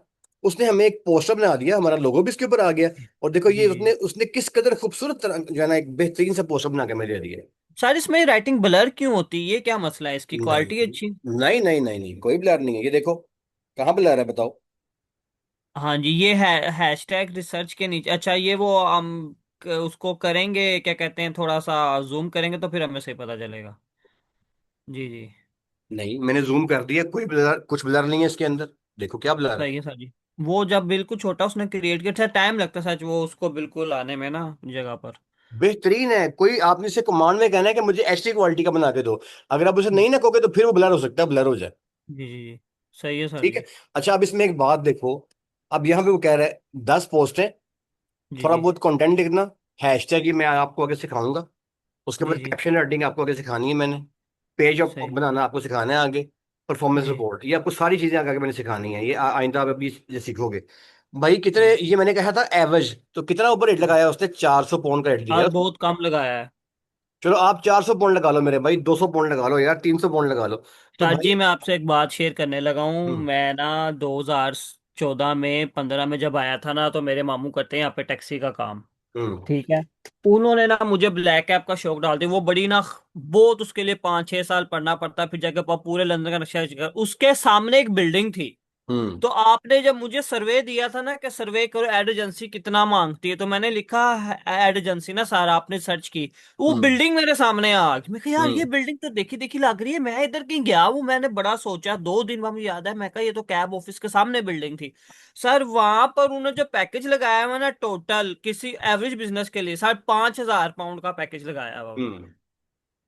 उसने हमें एक पोस्टर बना दिया, हमारा लोगो भी इसके ऊपर आ गया। और देखो ये जी जी। उसने उसने किस कदर खूबसूरत तरह जो है ना एक बेहतरीन सा पोस्टर बना के हमें दे दिया। सर इसमें राइटिंग ब्लर क्यों होती है? ये क्या मसला है? इसकी नहीं क्वालिटी अच्छी। नहीं नहीं नहीं नहीं, कोई ब्लर नहीं है, ये देखो कहाँ ब्लर है बताओ। हाँ जी, ये है हैशटैग रिसर्च के नीचे। अच्छा, ये वो हम उसको करेंगे, क्या कहते हैं, थोड़ा सा जूम करेंगे तो फिर हमें सही पता चलेगा। जी जी। नहीं, मैंने जूम कर दिया, कोई ब्लर कुछ ब्लर नहीं है इसके अंदर। देखो क्या ब्लर है। सही है सर जी। वो जब बिल्कुल छोटा उसने क्रिएट किया था, टाइम लगता है सच वो उसको बिल्कुल आने में ना जगह पर। बेहतरीन है। कोई आपने इसे कमांड में कहना है कि मुझे एचडी क्वालिटी का बना के दो, अगर आप उसे नहीं ना कहोगे तो फिर वो ब्लर हो सकता है, ब्लर हो जाए। जी जी जी। सही है सर ठीक है। जी। अच्छा, अब इसमें एक बात देखो, अब यहाँ पे वो कह रहा है 10 पोस्ट है, जी थोड़ा जी बहुत कंटेंट लिखना, हैशटैग ये मैं आपको आगे सिखाऊंगा, उसके जी बाद जी। कैप्शन राइटिंग आपको आगे सिखानी है मैंने, पेज ऑफ सही। बनाना आपको सिखाना है आगे, परफॉर्मेंस जी रिपोर्ट, ये आपको सारी चीजें आगे आगे मैंने सिखानी है, ये आइंदा आप अभी ये सीखोगे। भाई कितने, जी। ये मैंने कहा था एवरेज, तो कितना ऊपर रेट लगाया उसने, 400 पौंड का रेट दिया है यार उसने। बहुत कम लगाया है। चलो आप 400 पौंड लगा लो मेरे भाई, 200 पौंड लगा लो यार, 300 पौंड लगा लो। तो सर भाई जी मैं आपसे एक बात शेयर करने लगा हूँ। हम्म मैं ना 2014 में 15 में जब आया था ना, तो मेरे मामू करते हैं यहाँ पे टैक्सी का काम। हम्म ठीक है। उन्होंने ना मुझे ब्लैक कैप का शौक डाल दिया। वो बड़ी ना बहुत, उसके लिए 5-6 साल पढ़ना पड़ता, फिर जाके पूरे लंदन का नक्शा कर, उसके सामने एक बिल्डिंग थी। हम्म तो आपने जब मुझे सर्वे दिया था ना कि सर्वे करो एड एजेंसी कितना मांगती है, तो मैंने लिखा एड एजेंसी ना सारा, आपने सर्च की, वो हम्म बिल्डिंग मेरे सामने आ गई। मैं कहा यार ये हम्म बिल्डिंग तो देखी देखी लग रही है, मैं इधर कहीं गया हूँ। मैंने बड़ा सोचा, 2 दिन बाद मुझे याद है, मैं कहा ये तो कैब ऑफिस के सामने बिल्डिंग थी। सर वहां पर उन्होंने जो पैकेज लगाया हुआ ना, टोटल किसी एवरेज बिजनेस के लिए 5,500 पाउंड का पैकेज लगाया हुआ वो। हम्म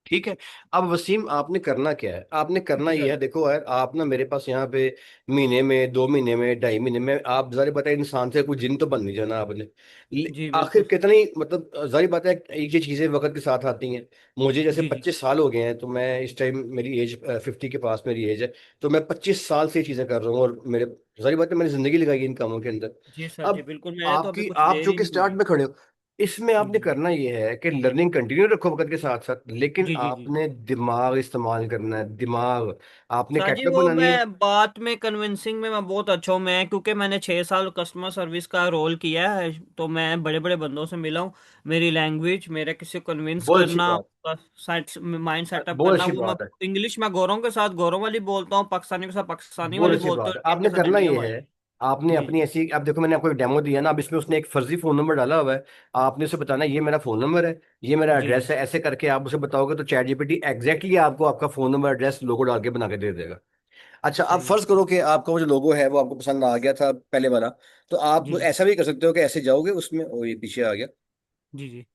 ठीक है। अब वसीम आपने करना क्या है, आपने करना जी ये सर। है, देखो यार आप ना मेरे पास यहाँ पे महीने में, 2 महीने में, 2.5 महीने में, आप जारी बात है इंसान से कोई जिन तो बन नहीं जाना आपने। जी आखिर बिल्कुल। कितनी मतलब जारी बात है, एक ये चीजें वक्त के साथ आती हैं। मुझे जैसे जी जी 25 साल हो गए हैं, तो मैं इस टाइम मेरी एज 50 के पास मेरी एज है, तो मैं 25 साल से ये चीजें कर रहा हूँ, और मेरे जारी बात है मैंने जिंदगी लगाई है इन कामों के अंदर। जी सर जी अब बिल्कुल, मैंने तो अभी आपकी, कुछ आप देर जो ही कि नहीं हुई स्टार्ट है। में खड़े हो, इसमें जी आपने जी करना ये है कि लर्निंग कंटिन्यू रखो वक्त के साथ साथ, लेकिन जी जी जी। आपने दिमाग इस्तेमाल करना है, दिमाग। आपने शाहजी कैटलॉग वो बनानी है। मैं बात में कन्विंसिंग में मैं बहुत अच्छा हूँ। मैं क्योंकि मैंने 6 साल कस्टमर सर्विस का रोल किया है, तो मैं बड़े बड़े बंदों से मिला हूँ। मेरी लैंग्वेज, मेरे किसी को कन्विंस बहुत अच्छी करना, बात, उसका माइंड सेटअप बहुत करना, अच्छी वो मैं बात है, इंग्लिश में गोरों के साथ गोरों वाली बोलता हूँ, पाकिस्तानी के साथ पाकिस्तानी बहुत वाली अच्छी बोलता बात हूँ, है। इंडियन के आपने साथ करना इंडियन ये है, वाली। आपने जी अपनी ऐसी, अब देखो मैंने आपको एक डेमो दिया ना, अब इसमें उसने एक फर्जी फोन नंबर डाला हुआ है, आपने उसे बताना ये मेरा फोन नंबर है, ये मेरा जी जी एड्रेस है, ऐसे करके आप उसे बताओगे तो चैट जीपीटी एग्जैक्टली आपको आपका फोन नंबर, एड्रेस, लोगो डाल के बना के दे देगा। अच्छा, अब सही है फर्ज सर। करो कि आपका वो जो लोगो है वो आपको पसंद आ गया था पहले वाला, तो आप जी जी ऐसा भी कर सकते हो कि ऐसे जाओगे उसमें, ओ ये पीछे आ गया, जी जी।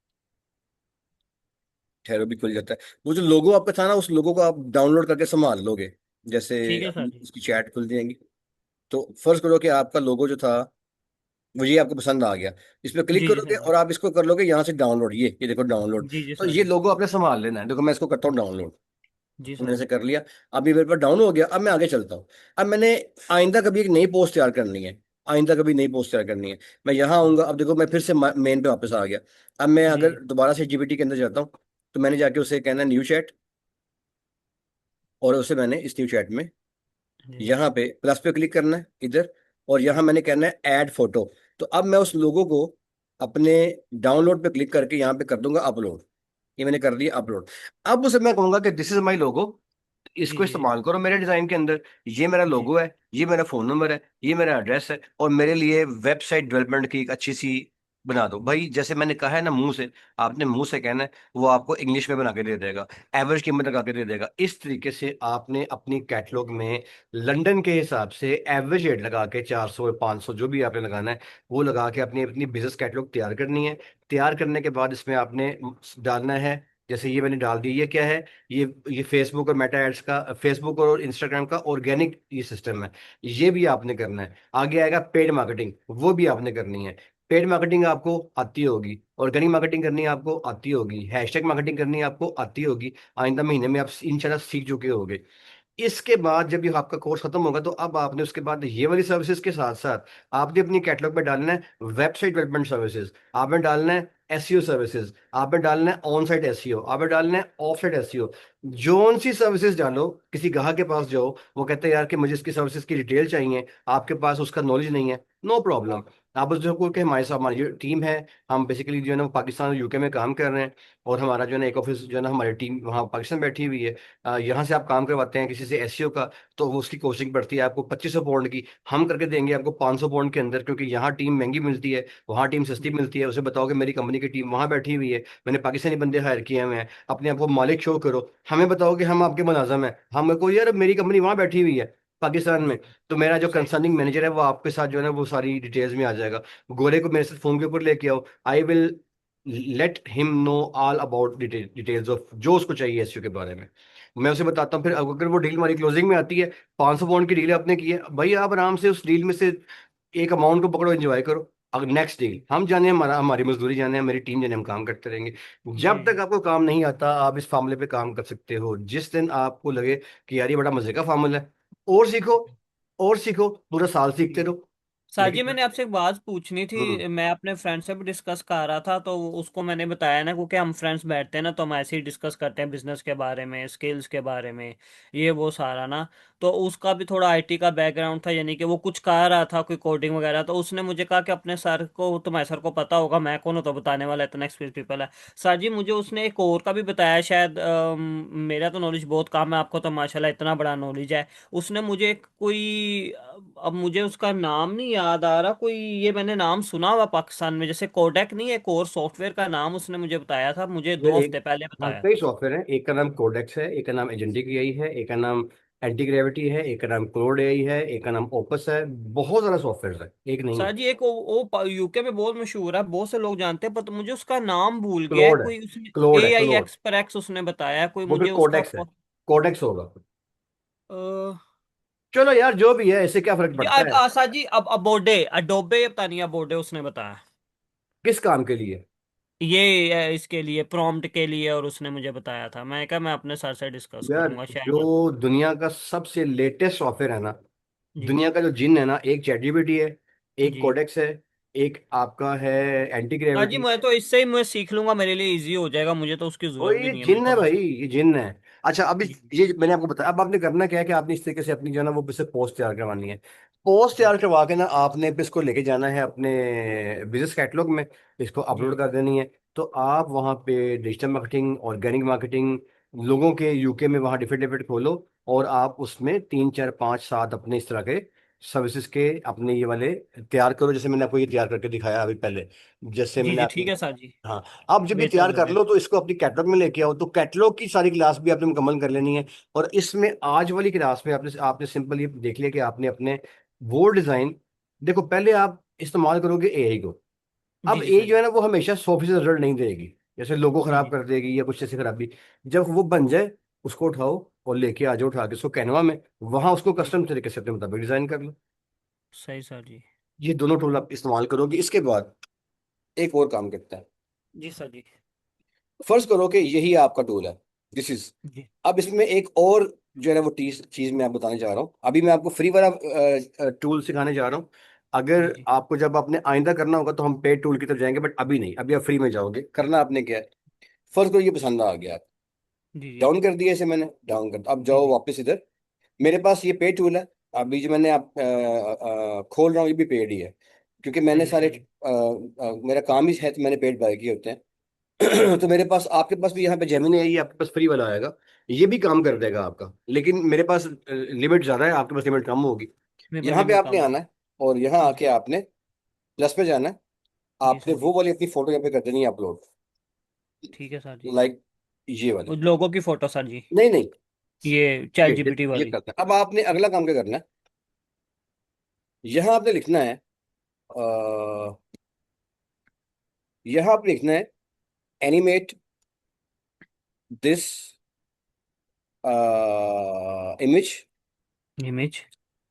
ठहरो भी खुल जाता है। वो जो लोगो आपका था ना, उस लोगो को आप डाउनलोड करके संभाल लोगे, जैसे ठीक है सर अभी जी। उसकी चैट खुल जाएंगी। तो फर्ज करो कि आपका लोगो जो था वो ये आपको पसंद आ गया, इस पे क्लिक जी जी करोगे सर जी। और आप इसको कर लोगे यहाँ से डाउनलोड, ये देखो डाउनलोड। जी जी तो सर ये जी। लोगो आपने संभाल लेना है, देखो मैं इसको करता हूँ डाउनलोड, जी मैंने सर इसे जी। कर लिया। अब ये मेरे पास डाउन हो गया, अब मैं आगे चलता हूँ। अब मैंने आइंदा कभी एक नई पोस्ट तैयार करनी है, आइंदा कभी नई पोस्ट तैयार करनी है, मैं यहाँ आऊंगा, अब देखो मैं फिर से मेन पे वापस आ गया। अब मैं जी अगर जी दोबारा से जीपीटी के अंदर जाता हूँ, तो मैंने जाके उसे कहना न्यू चैट, और उसे मैंने इस न्यू चैट में जी यहाँ पे प्लस पे क्लिक करना है इधर, और जी यहाँ मैंने कहना है ऐड फोटो। तो अब मैं उस लोगो को अपने डाउनलोड पे क्लिक करके यहाँ पे कर दूंगा अपलोड, ये मैंने कर दिया अपलोड। अब उसे मैं कहूंगा कि दिस इज माई लोगो, जी इसको जी जी इस्तेमाल करो मेरे डिजाइन के अंदर, ये मेरा जी लोगो है, ये मेरा फोन नंबर है, ये मेरा एड्रेस है, और मेरे लिए वेबसाइट डेवलपमेंट की एक अच्छी सी बना दो भाई, जैसे मैंने कहा है ना मुंह से, आपने मुंह से कहना है, वो आपको इंग्लिश में बना के दे देगा, एवरेज कीमत लगा के दे देगा। इस तरीके से आपने अपनी कैटलॉग में लंदन के हिसाब से एवरेज रेट लगा के 400 500 जो भी आपने लगाना है, वो लगा के अपनी अपनी बिजनेस कैटलॉग तैयार करनी है। तैयार करने के बाद इसमें आपने डालना है, जैसे ये मैंने डाल दी, ये क्या है, ये फेसबुक और मेटा एड्स का, फेसबुक और इंस्टाग्राम का ऑर्गेनिक ये सिस्टम है, ये भी आपने करना है। आगे आएगा पेड मार्केटिंग, वो भी आपने करनी है। पेड मार्केटिंग आपको आती होगी, ऑर्गेनिक मार्केटिंग करनी आपको आती होगी, हैशटैग मार्केटिंग करनी आपको आती होगी, आइंदा महीने में आप इंशाल्लाह सीख चुके होगे। इसके बाद जब ये आपका कोर्स खत्म होगा, तो अब आपने उसके बाद ये वाली सर्विसेज के साथ साथ आपने अपनी कैटलॉग में डालना है वेबसाइट डेवलपमेंट सर्विसेज, आपने डालना है एसईओ सर्विसेज, आपने डालना है ऑन साइट एसईओ, आपने डालना है ऑफ साइट एसईओ। जोन सी सर्विसेज डालो, किसी ग्राहक के पास जाओ, वो कहते हैं यार कि मुझे इसकी सर्विसेज की डिटेल चाहिए, आपके पास उसका नॉलेज नहीं है, नो प्रॉब्लम। आप उसको को कि हमारे साथ हमारी जो टीम है, हम बेसिकली जो है ना वो पाकिस्तान और यूके में काम कर रहे हैं, और हमारा जो है ना एक ऑफिस जो है ना हमारी टीम वहाँ पाकिस्तान बैठी हुई है, यहाँ से आप काम करवाते हैं किसी से एसईओ का, तो वो उसकी कोचिंग पड़ती है आपको 2500 पौंड की, हम करके देंगे आपको 500 पौंड के अंदर, क्योंकि यहाँ टीम महंगी मिलती है, वहाँ टीम सस्ती जी मिलती है। उसे बताओ कि मेरी कंपनी की टीम वहाँ बैठी हुई है, मैंने पाकिस्तानी बंदे हायर किए हुए हैं, अपने आप को मालिक शो करो, हमें बताओ कि हम आपके मुलाजम हैं, हम को यार मेरी कंपनी वहाँ बैठी हुई है पाकिस्तान में, जी। तो मेरा जो सही। कंसर्निंग मैनेजर है वो आपके साथ जो है ना वो सारी डिटेल्स में आ जाएगा। गोरे को मेरे साथ फोन के ऊपर लेके आओ, I will let him know all about details of जो उसको चाहिए एसईओ के बारे में। मैं उसे बताता हूँ। फिर अगर वो डील हमारी क्लोजिंग में आती है, 500 पाउंड की डील आपने की है भाई, आप आराम से उस डील में से एक अमाउंट को पकड़ो, एंजॉय करो। अगर नेक्स्ट डील हम जाने, हमारा हमारी मजदूरी जाने, हमारी टीम जाने, हम काम करते रहेंगे। जी जब तक जी। आपको काम नहीं आता आप इस फार्मूले पे काम कर सकते हो। जिस दिन आपको लगे कि यार ये बड़ा मजे का फार्मूला है, और सीखो, और सीखो, पूरा साल सीखते जी रहो। साजी, लेकिन मैंने आपसे एक बात पूछनी हम्म थी। मैं अपने फ्रेंड से भी डिस्कस कर रहा था, तो उसको मैंने बताया ना, क्योंकि हम फ्रेंड्स बैठते हैं ना, तो हम ऐसे ही डिस्कस करते हैं बिजनेस के बारे में, स्किल्स के बारे में, ये वो सारा ना। तो उसका भी थोड़ा आईटी का बैकग्राउंड था, यानी कि वो कुछ कर रहा था, कोई कोडिंग वगैरह। तो उसने मुझे कहा कि अपने सर को, तुम्हारे सर को पता होगा, मैं कौन हूं तो बताने वाला, इतना एक्सपीरियंस पीपल है। सर जी, मुझे उसने एक और का भी बताया शायद। मेरा तो नॉलेज बहुत कम है, आपको तो माशाल्लाह इतना बड़ा नॉलेज है। उसने मुझे कोई, अब मुझे उसका नाम नहीं याद आ रहा, कोई, ये मैंने नाम सुना हुआ पाकिस्तान में, जैसे कोडेक नहीं है, एक और सॉफ्टवेयर का नाम उसने मुझे बताया था, मुझे यार 2 हफ्ते एक, पहले हाँ बताया कई था। सॉफ्टवेयर हैं। एक का नाम कोडेक्स है, एक का नाम एजेंटिक एआई है, एक का नाम एंटी ग्रेविटी है, एक का नाम क्लोड एआई है, एक का नाम ओपस है। बहुत सारा सॉफ्टवेयर है, एक नहीं सर है। जी, एक वो यूके में बहुत मशहूर है, बहुत से लोग जानते हैं, पर तो मुझे उसका नाम भूल गया है, क्लोड है, कोई उसने क्लोड है, ए आई क्लोड। एक्स पर एक्स उसने बताया है, कोई वो फिर मुझे उसका कोडेक्स है, कोडेक्स होगा। अ, चलो यार जो भी है, इससे क्या फर्क जी पड़ता है। सर जी, अब अबोडे अडोबे, पता नहीं, अबोडे उसने बताया। किस काम के लिए। ये इसके लिए, प्रॉम्प्ट के लिए, और उसने मुझे बताया था। मैं कहा मैं अपने सर से डिस्कस यार करूंगा शायद। जो दुनिया का सबसे लेटेस्ट सॉफ्टवेयर है ना, जी दुनिया का जो जिन है ना, एक चैट जीपीटी है, एक जी। कोडेक्स है, एक आपका है एंटी हाँ जी, ग्रेविटी। मैं तो इससे ही मैं सीख लूंगा, मेरे लिए इजी हो जाएगा, मुझे तो उसकी ओ जरूरत भी ये नहीं है, मुझे जिन तो है भाई, बस। ये जिन है। अच्छा अभी जी ये मैंने आपको बताया, अब आपने करना क्या है कि आपने इस तरीके से अपनी जो है ना वो से पोस्ट तैयार करवानी है। पोस्ट जी तैयार करवा के ना आपने फिर इसको लेके जाना है अपने बिजनेस कैटलॉग में, इसको जी अपलोड कर देनी है। तो आप वहाँ पे डिजिटल मार्केटिंग, ऑर्गेनिक मार्केटिंग, लोगों के यूके में वहाँ डिफरेंट डिफरेंट खोलो, और आप उसमें 3 4 5 7 अपने इस तरह के सर्विसेज के अपने ये वाले तैयार करो, जैसे मैंने आपको ये तैयार करके दिखाया अभी पहले, जैसे जी मैंने जी। आपको। ठीक है सर जी। हाँ, आप जब भी बेहतर तैयार कर लगे। लो तो इसको अपनी कैटलॉग में लेके आओ, तो कैटलॉग की सारी क्लास भी आपने मुकम्मल कर लेनी है। और इसमें आज वाली क्लास में आपने आपने सिंपल ये देख लिया कि आपने अपने वो डिजाइन, देखो पहले आप इस्तेमाल करोगे एआई को। जी अब जी एआई सर जो जी। है ना वो हमेशा 100% रिजल्ट नहीं देगी, जैसे लोगो जी खराब जी। कर देगी या कुछ ऐसी खराबी। जब वो बन जाए उसको उठाओ और लेके आ जाओ, उठा के उसको कैनवा में, वहां उसको जी कस्टम तरीके से अपने मुताबिक डिजाइन कर लो। सही सर जी। ये दोनों टूल आप इस्तेमाल करोगे। इसके बाद एक और काम करता है। जी सर जी। फर्ज करो कि यही आपका टूल है, दिस इज। जी अब इसमें एक और जो है ना वो चीज मैं आप बताने जा रहा हूँ। अभी मैं आपको फ्री वाला टूल सिखाने जा रहा हूँ। जी अगर जी आपको जब आपने आइंदा करना होगा तो हम पेड टूल की तरफ जाएंगे, बट अभी नहीं, अभी आप फ्री में जाओगे। करना आपने क्या है, फर्ज करो ये पसंद आ गया, जी जी डाउन कर दिया इसे मैंने, डाउन कर, अब जी जाओ जी वापस इधर। मेरे पास ये पेड टूल है। अभी जो मैंने आप खोल रहा हूँ ये भी पेड ही है, क्योंकि मैंने सही है सारे सर जी। मेरा काम ही है तो मैंने पेड बाय किए होते हैं। तो मेरे पास, आपके पास भी यहाँ पे जेमिनी है, ये आपके पास फ्री वाला आएगा, ये भी काम कर जी जी। देगा आपका। लेकिन मेरे पास लिमिट ज्यादा है, आपके पास लिमिट कम होगी। मेरे पास यहाँ पे लिमिट आपने कम है। आना है, और यहाँ जी आके सर। आपने प्लस पे जाना है। जी आपने सर जी। वो वाली अपनी फोटो यहाँ पे कर देनी है अपलोड, ठीक है सर जी। लाइक ये वाली। उन लोगों की फोटो सर जी। नहीं नहीं, ये चैट ये जीपीटी ये वाली। करना है। अब आपने अगला काम क्या करना है, यहाँ आपने लिखना है, अ, यहाँ आपने लिखना है एनिमेट दिस इमेज। इमेज।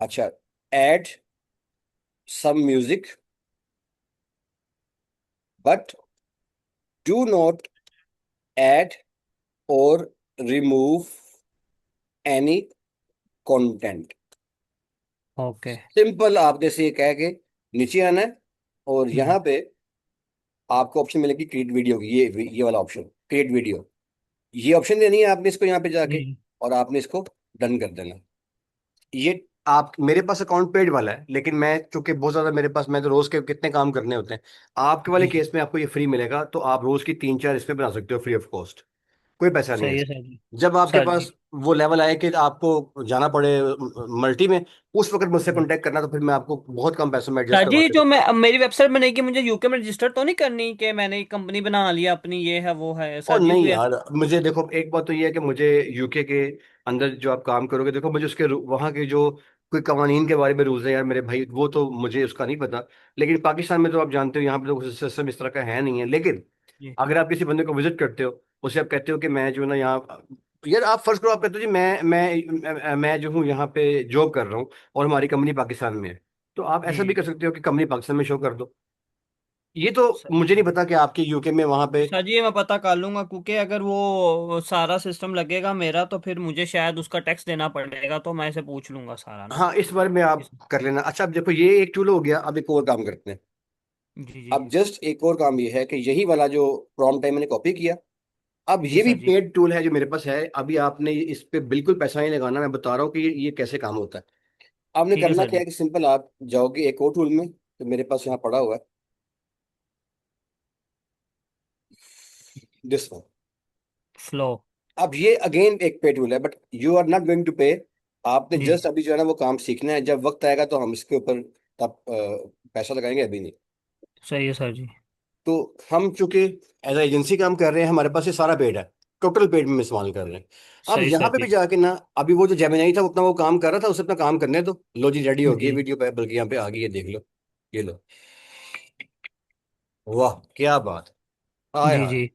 अच्छा, add some music, but do not add or remove any content। Okay. Simple आपने से ये कह के नीचे आना है, और जी यहाँ पे आपको ऑप्शन मिलेगी क्रिएट वीडियो की, ये वाला ऑप्शन क्रिएट वीडियो, ये ऑप्शन देनी है आपने इसको यहाँ पे जी जाके, जी और आपने इसको डन कर देना। ये आप, मेरे पास अकाउंट पेड वाला है, लेकिन मैं चूंकि बहुत ज्यादा मेरे पास, मैं तो रोज के कितने काम करने होते हैं। आपके वाले जी जी। केस में आपको ये फ्री मिलेगा, तो आप रोज की 3 4 इसमें बना सकते हो फ्री ऑफ कॉस्ट। कोई पैसा नहीं है सही है इसमें। सर जी। जब आपके सर जी। पास वो लेवल आए कि आपको जाना पड़े मल्टी में, उस वक्त मुझसे जी। कांटेक्ट करना, तो फिर मैं आपको बहुत कम पैसों में एडजस्ट सर करवा जी, के जो दूँ। मैं, अब मेरी वेबसाइट बनेगी, मुझे यूके में रजिस्टर तो नहीं करनी कि मैंने कंपनी बना लिया अपनी, ये है वो है, और सर जी नहीं कोई यार, ऐसा? मुझे देखो एक बात तो ये है कि मुझे यूके के अंदर जो आप काम करोगे, देखो मुझे उसके वहाँ के जो कोई कवानीन के बारे में रूल्स है यार मेरे भाई, वो तो मुझे उसका नहीं पता। लेकिन पाकिस्तान में तो आप जानते हो यहाँ पे तो सिस्टम इस तरह का है नहीं है। लेकिन जी अगर आप किसी बंदे को विजिट करते हो, उसे आप कहते हो कि मैं जो है ना यहाँ, यार आप फर्ज करो आप कहते हो जी मैं जो हूँ यहाँ पे जॉब कर रहा हूँ और हमारी कंपनी पाकिस्तान में है, तो आप जी ऐसा भी जी। कर सकते हो कि कंपनी पाकिस्तान में शो कर दो। ये तो सही मुझे नहीं है पता कि आपके यूके में वहां पे। सर जी, ये मैं पता कर लूंगा, क्योंकि अगर वो सारा सिस्टम लगेगा मेरा तो फिर मुझे शायद उसका टैक्स देना पड़ेगा, तो मैं इसे पूछ लूंगा सारा ना। हाँ, इस बारे में आप इस- कर लेना। अच्छा, अब देखो ये एक टूल हो गया, अब एक और काम करते हैं। जी जी। अब जस्ट एक और काम ये है कि यही वाला जो प्रॉम्प्ट टाइम मैंने कॉपी किया, अब जी ये भी सर जी। पेड टूल है जो मेरे पास है। अभी आपने इस पे बिल्कुल पैसा नहीं लगाना, मैं बता रहा हूँ कि ये कैसे काम होता है। आपने ठीक है करना सर क्या जी। है कि सिंपल आप जाओगे एक और टूल में, तो मेरे पास यहाँ पड़ा हुआ है दिस वन। फ्लो। अब ये अगेन एक पे टूल है, but you are not going to pay. आपने जी जस्ट अभी जो है ना वो काम सीखना है, जब वक्त आएगा तो हम इसके ऊपर तब पैसा लगाएंगे, अभी नहीं। सही है सर जी। तो हम चूंकि एज एजेंसी काम कर रहे हैं, हमारे पास ये सारा पेड है, टोटल पेड में इस्तेमाल कर रहे हैं। अब सही यहाँ सर पे भी जी। जाके ना, अभी वो जो जेमिनाई था उतना वो काम कर रहा था, उसे अपना काम करने दो। लो जी, रेडी हो गई जी वीडियो पे, बल्कि यहाँ पे आ गई है, देख लो। ये लो, वाह क्या बात, हाय जी। हाय। जी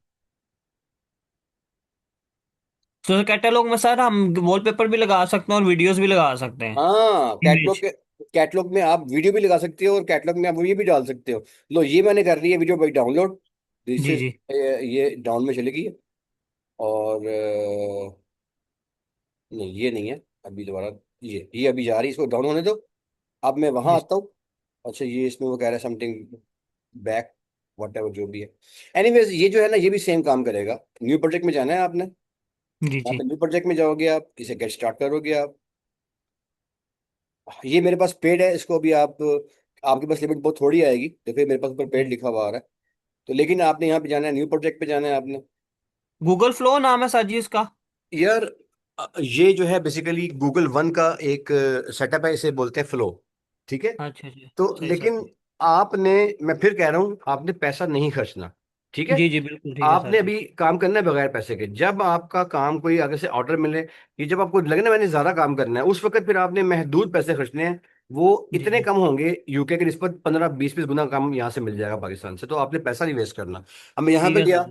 तो कैटलॉग में सर हम वॉलपेपर भी लगा सकते हैं और वीडियोस भी लगा सकते हैं। हाँ, इमेज। कैटलॉग में आप वीडियो भी लगा सकते हो, और कैटलॉग में आप ये भी डाल सकते हो। लो, ये मैंने कर ली है वीडियो भाई डाउनलोड। दिस जी इज, जी ये डाउन में चली गई है। और नहीं ये नहीं है, अभी दोबारा, ये अभी जा रही है, इसको डाउन होने दो। अब मैं वहां जी आता हूँ। अच्छा, ये इसमें वो कह रहा है समथिंग बैक, वट एवर जो भी है। एनीवेज, ये जो है ना ये भी सेम काम करेगा। न्यू प्रोजेक्ट में जाना है आपने, जी। यहाँ जी पे न्यू प्रोजेक्ट में जाओगे, आप इसे गेट स्टार्ट करोगे आप। ये मेरे पास पेड है, इसको अभी आप, आपके पास लिमिट बहुत थोड़ी आएगी, तो फिर मेरे पास ऊपर पेड जी। लिखा हुआ आ रहा है। तो लेकिन आपने यहाँ पे जाना है, न्यू प्रोजेक्ट पे जाना है आपने। गूगल फ्लो नाम है सर जी इसका। यार ये जो है बेसिकली गूगल वन का एक सेटअप है, इसे बोलते हैं फ्लो। ठीक है। अच्छा अच्छा। तो सही सर लेकिन जी। आपने, मैं फिर कह रहा हूं, आपने पैसा नहीं खर्चना। ठीक है। जी जी बिल्कुल ठीक है सर आपने जी। अभी काम करना है बगैर पैसे के। जब आपका काम कोई आगे से ऑर्डर मिले, कि जब आपको लगे ना मैंने ज्यादा काम करना है, उस वक्त फिर आपने महदूद पैसे खर्चने हैं। वो जी इतने जी कम होंगे यूके की निस्बत, 15-20 गुना कम यहाँ से मिल जाएगा पाकिस्तान से, तो आपने पैसा नहीं वेस्ट करना। अब मैं यहाँ ठीक पे है सर गया,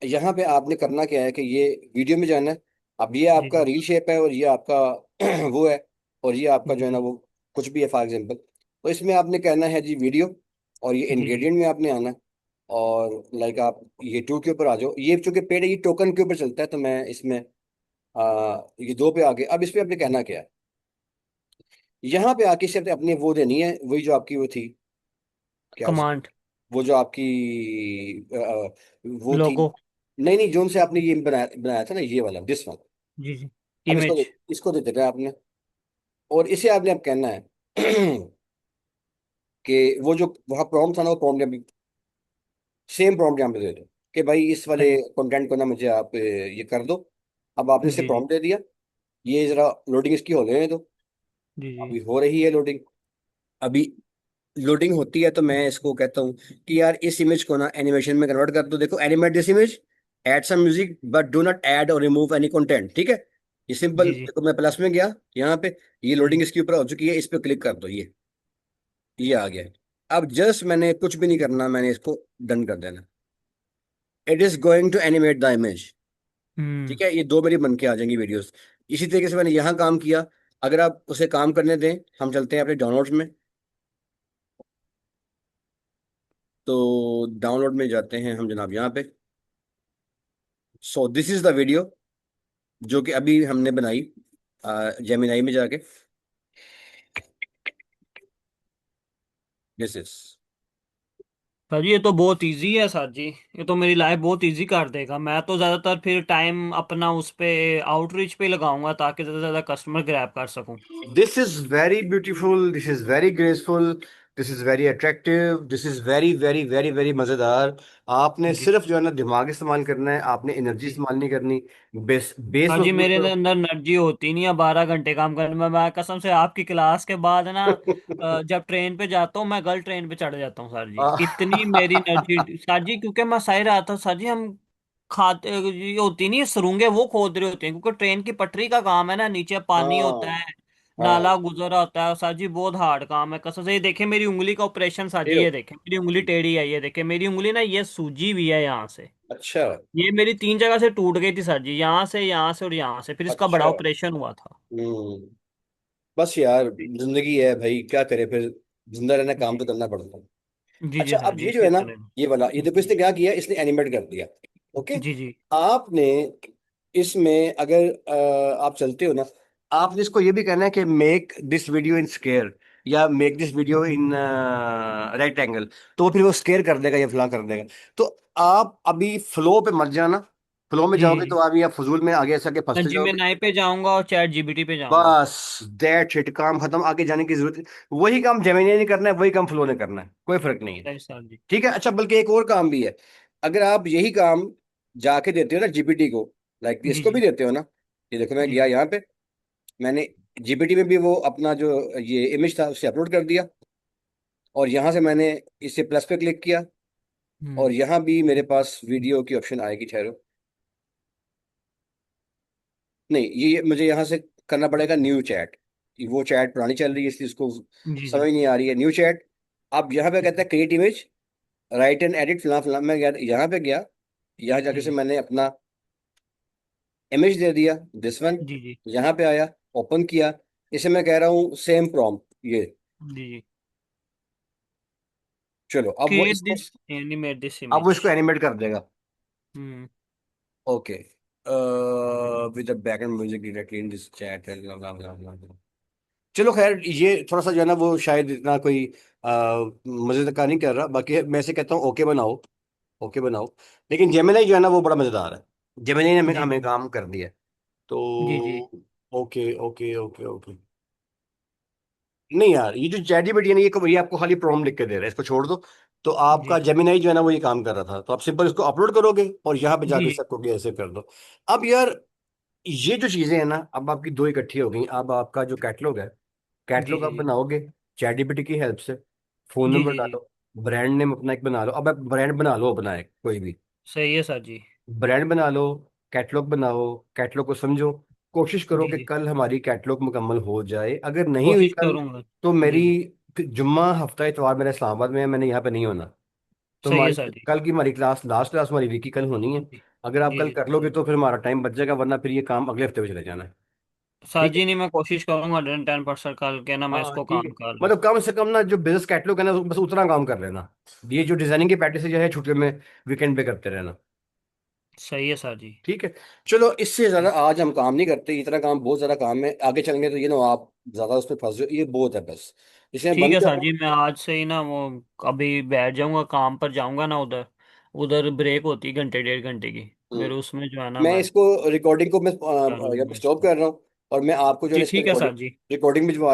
जी। यहाँ पे आपने करना क्या है कि ये वीडियो में जाना है। अब ये जी आपका जी रील शेप है, और ये आपका वो है, और ये आपका जी जो है ना जी वो कुछ भी है फॉर एग्जाम्पल। तो इसमें आपने करना है जी वीडियो, और ये जी जी इंग्रेडिएंट में आपने आना है। और लाइक आप ये टू के ऊपर आ जाओ, ये चूंकि पेड है, ये टोकन के ऊपर चलता है, तो मैं इसमें ये दो पे आ गए। अब इस पे आपने कहना क्या है, यहाँ पे आके सिर्फ अपनी वो देनी है, वही जो आपकी वो थी, क्या कमांड। वो जो आपकी वो थी। लोगो। नहीं नहीं, जोन से आपने ये बनाया बनाया था ना, ये वाला दिस वन। जी जी। अब इमेज। इसको दे देना है आपने, और इसे आपने अब कहना है कि वो जो वहाँ प्रॉम्प्ट था ना, वो प्रॉम्प्ट अभी सेम प्रॉम्प्ट यहाँ पे दे दो, कि भाई इस वाले सही। कंटेंट को ना मुझे आप ये कर दो। अब आपने इसे जी जी प्रॉम्प्ट दे दिया। ये जरा लोडिंग इसकी हो लेने दो। जी जी। अभी हो रही है लोडिंग। अभी लोडिंग होती है तो मैं इसको कहता हूँ कि यार इस इमेज को ना एनिमेशन में कन्वर्ट कर दो। देखो, animate this image, add some music but do not add or remove any content. ठीक है। ये सिंपल, जी जी देखो मैं प्लस में गया यहाँ पे, ये जी। लोडिंग इसके ऊपर हो चुकी है, इस पे क्लिक कर दो, ये आ गया है। अब जस्ट मैंने कुछ भी नहीं करना, मैंने इसको डन कर देना। It is going to animate the image. Hmm. ठीक है, ये दो मेरी बन के आ जाएंगी वीडियोस। इसी तरीके से मैंने यहाँ काम किया। अगर आप उसे काम करने दें, हम चलते हैं अपने डाउनलोड्स में। तो डाउनलोड में जाते हैं हम जनाब यहाँ पे। So this is the video जो कि अभी हमने बनाई जेमिनाई में जाके। दिस इज, सर जी ये तो बहुत इजी है सर जी। ये तो मेरी लाइफ बहुत इजी कर देगा। मैं तो ज्यादातर फिर टाइम अपना उस पे आउटरीच पे लगाऊंगा, ताकि ज्यादा से ज्यादा कस्टमर ग्रैब कर सकूं। This is very beautiful, this is very graceful, this is very attractive, this is very very very very मजेदार। आपने जी सिर्फ जो है ना दिमाग इस्तेमाल करना है, आपने एनर्जी जी। इस्तेमाल नहीं करनी। बेस बेस हाँ जी, मजबूत मेरे करो। अंदर एनर्जी होती नहीं है 12 घंटे काम करने में। मैं कसम से आपकी क्लास के बाद ना, जब ट्रेन पे जाता हूँ मैं गलत ट्रेन पे चढ़ जाता हूँ सर जी। इतनी मेरी एनर्जी सर जी, क्योंकि मैं सही रहा था सर जी। हम खाते ये होती नहीं है सुरंगें, वो खोद रहे होते हैं, क्योंकि ट्रेन की पटरी का काम है ना, नीचे पानी होता हाँ, है। हाँ। नाला गुजरा होता है सर जी, बहुत हार्ड काम है कसम से। ये देखे मेरी उंगली का ऑपरेशन सर ये जी, ये देखे मेरी उंगली टेढ़ी है, ये देखे मेरी उंगली ना, ये सूजी भी है यहाँ से। अच्छा। ये मेरी 3 जगह से टूट गई थी सर जी, यहाँ से और यहाँ से, फिर इसका बड़ा अच्छा। ऑपरेशन हुआ था। बस यार, जिंदगी है भाई, क्या करे फिर। जिंदा रहना, काम जी तो करना पड़ता है। जी जी अच्छा, सर अब जी, ये जो है इसी ना, तरह। ये वाला, ये देखो जी इसने क्या किया, इसने एनिमेट कर दिया। ओके। जी जी आपने इसमें अगर आप चलते हो ना, आपने इसको ये भी कहना है कि make this video in square, या make this video in right angle, तो फिर वो स्केयर कर देगा या फलां कर देगा। तो आप अभी फ्लो पे मत जाना। फ्लो में जी जाओगे तो जी। अभी आप फजूल में आगे ऐसा के मैं फंसते जाओगे। जिमिनाई पे जाऊंगा और चैट जीपीटी पे जाऊंगा। बस दैट शिट, काम खत्म, आगे जाने की जरूरत नहीं। वही काम जेमिनी ने करना है, वही काम फ्लो ने करना है, कोई फर्क नहीं है। सही सर जी। ठीक है। अच्छा, बल्कि एक और काम भी है। अगर आप यही काम जाके देते हो ना जीपीटी को, लाइक जी इसको भी जी देते हो ना, ये देखो मैं जी गया यहाँ पे, मैंने जीपीटी में भी वो अपना जो ये इमेज था उसे अपलोड कर दिया, और यहाँ से मैंने इसे प्लस पे क्लिक किया, और हम्म यहाँ भी मेरे पास वीडियो की ऑप्शन आएगी, ठहरो। नहीं, ये मुझे यहाँ से करना पड़ेगा न्यू चैट। वो चैट पुरानी चल रही है इसलिए इसको जी जी समझ नहीं आ रही है, न्यू चैट। अब यहाँ पे कहता है create image, right and edit फिलहाल फिलहाल, मैं यहाँ पे गया, यहाँ जाके से जी मैंने अपना इमेज दे दिया, दिस वन। जी जी यहाँ पे आया, ओपन किया, इसे मैं कह रहा हूँ सेम प्रॉम्प्ट ये। जी जी। चलो, अब वो क्रिएट इसको, दिस एनिमेट दिस अब वो इमेज। इसको एनिमेट कर देगा। Hmm okay, with the background music directly in this chat. चलो खैर, ये थोड़ा सा जो है ना, वो शायद इतना कोई मजे का नहीं कर रहा। बाकी मैं से कहता हूँ ओके बनाओ, ओके बनाओ। लेकिन जेमिनाई जो है ना, वो बड़ा मजेदार है। जेमिनाई ने हमें जी हमें जी काम कर दिया। तो जी जी ओके ओके ओके ओके। नहीं यार, ये जो चैट जीपीटी है ना, ये आपको खाली प्रॉम्प्ट लिख के दे रहा है, इसको छोड़ दो। तो आपका जी जेमिनाई जो है ना, वो ये काम कर रहा था, तो आप सिंपल इसको अपलोड करोगे और यहाँ पे जी जाके सबको कि ऐसे कर दो। अब यार, ये जो चीजें हैं ना, अब आपकी दो इकट्ठी हो गई। अब आपका जो कैटलॉग है, जी कैटलॉग जी आप जी बनाओगे चैट जीपीटी की हेल्प से। फोन जी नंबर जी जी। डालो, ब्रांड नेम अपना एक बना लो। अब आप ब्रांड बना लो अपना एक कोई भी, सही है सर जी। ब्रांड बना लो, कैटलॉग बनाओ, कैटलॉग को समझो। कोशिश करो जी कि जी। कल हमारी कैटलॉग मुकम्मल हो जाए। अगर नहीं हुई कोशिश कल, करूंगा। तो मेरी जी जी। जुम्मा हफ्ता इतवार मेरा इस्लामाबाद में है, मैंने यहाँ पे नहीं होना। तो सही है हमारी सर जी। कल की हमारी क्लास, लास्ट क्लास हमारी वीक की कल होनी है। जी अगर आप जी कल जी कर सर लोगे जी। तो फिर हमारा टाइम बच जाएगा, वरना फिर ये काम अगले हफ्ते में चले जाना है। सर ठीक है। जी नहीं, मैं कोशिश करूंगा 110% कल के ना मैं हाँ इसको ठीक है। काम कर लूँ। मतलब कम से कम ना, जो बिजनेस कैटलॉग है ना, बस उतना काम कर लेना। ये जो डिजाइनिंग की प्रैक्टिस जो है, छुट्टियों में वीकेंड पे करते रहना। सही है सर जी। ठीक है। चलो, इससे ज्यादा आज हम काम नहीं करते, इतना काम, बहुत ज्यादा काम है, आगे चलेंगे तो ये ना आप ज्यादा उसमें फंस जाओ, ये बहुत है बस। इसे मैं ठीक है बंद कर सर रहा जी, हूँ। मैं आज से ही ना वो अभी बैठ जाऊंगा, काम पर जाऊंगा ना उधर। उधर ब्रेक होती है घंटे 1.5 घंटे की। हम्म। फिर उसमें जो है ना मैं मैं इसको रिकॉर्डिंग को मैं कर यहाँ पे लूंगा स्टॉप इसको। कर रहा हूँ, और मैं आपको जो है जी ना इसका ठीक है रिकॉर्डिंग सर जी। रिकॉर्डिंग भिजवा